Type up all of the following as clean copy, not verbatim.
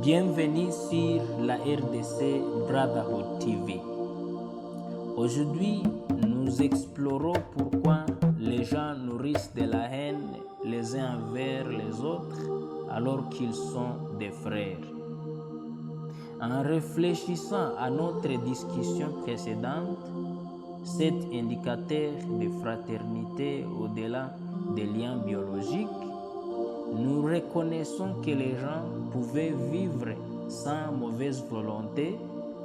Bienvenue sur la RDC Brotherhood TV. Aujourd'hui, nous explorons pourquoi les gens nourrissent de la haine les uns envers les autres alors qu'ils sont des frères. En réfléchissant à notre discussion précédente, cet indicateur de fraternité au-delà des liens biologiques, nous reconnaissons que les gens pouvaient vivre sans mauvaise volonté,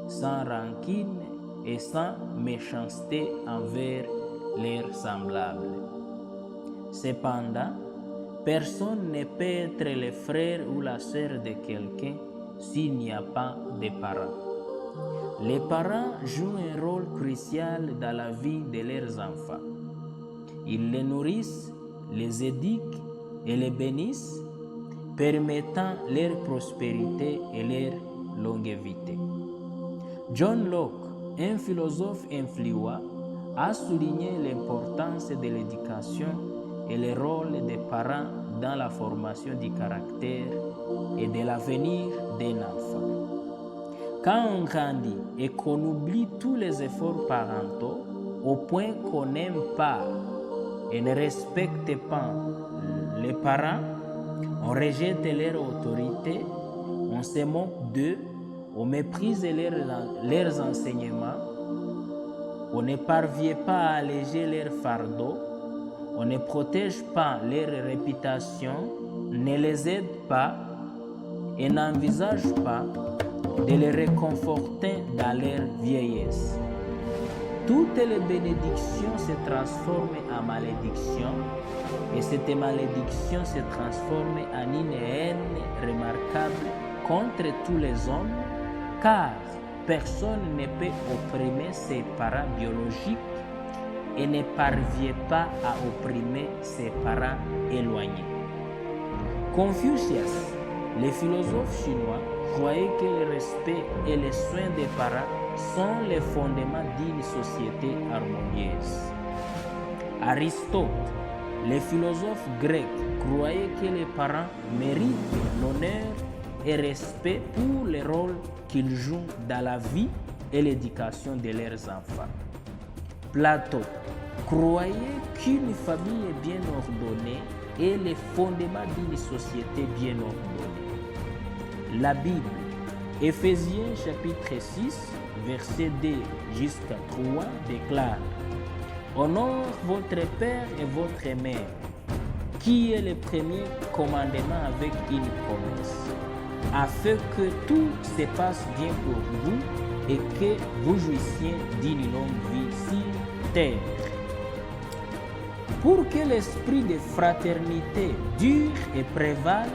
sans rancune et sans méchanceté envers leurs semblables. Cependant, personne ne peut être le frère ou la sœur de quelqu'un s'il n'y a pas de parents. Les parents jouent un rôle crucial dans la vie de leurs enfants. Ils les nourrissent, les éduquent et les bénissent, permettant leur prospérité et leur longévité. John Locke, un philosophe influent, a souligné l'importance de l'éducation et le rôle des parents dans la formation du caractère et de l'avenir d'un enfant. Quand on grandit et qu'on oublie tous les efforts parentaux au point qu'on n'aime pas et ne respecte pas les parents, on rejette leur autorité, on se moque d'eux, on méprise leurs enseignements, on ne parvient pas à alléger leur fardeau, on ne protège pas leur réputation, ne les aide pas et n'envisage pas de les réconforter dans leur vieillesse. Toutes les bénédictions se transforment en malédictions et cette malédiction se transforme en une haine remarquable contre tous les hommes, car personne ne peut opprimer ses parents biologiques et ne parvient pas à opprimer ses parents éloignés. Confucius, le philosophe chinois, croyait que le respect et les soins des parents sont les fondements d'une société harmonieuse. Aristote, le philosophe grec, croyait que les parents méritent l'honneur et respect pour le rôle qu'ils jouent dans la vie et l'éducation de leurs enfants. Platon croyait qu'une famille bien ordonnée est le fondement d'une société bien ordonnée. La Bible, Éphésiens chapitre 6, verset 2 jusqu'à 3 déclare: Honore votre père et votre mère, qui est le premier commandement avec une promesse, afin que tout se passe bien pour vous et que vous jouissiez d'une longue vie sur terre. Pour que l'esprit de fraternité dure et prévale,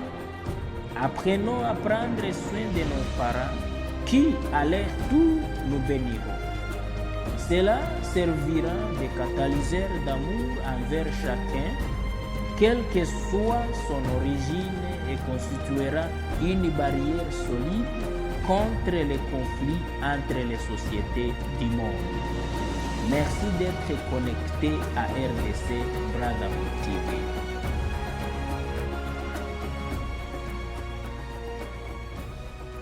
apprenons à prendre soin de nos parents qui, à leur tour, nous béniront. Cela servira de catalyseur d'amour envers chacun, quelle que soit son origine, et constituera une barrière solide contre les conflits entre les sociétés du monde. Merci d'être connecté à RDC Brotherhood TV.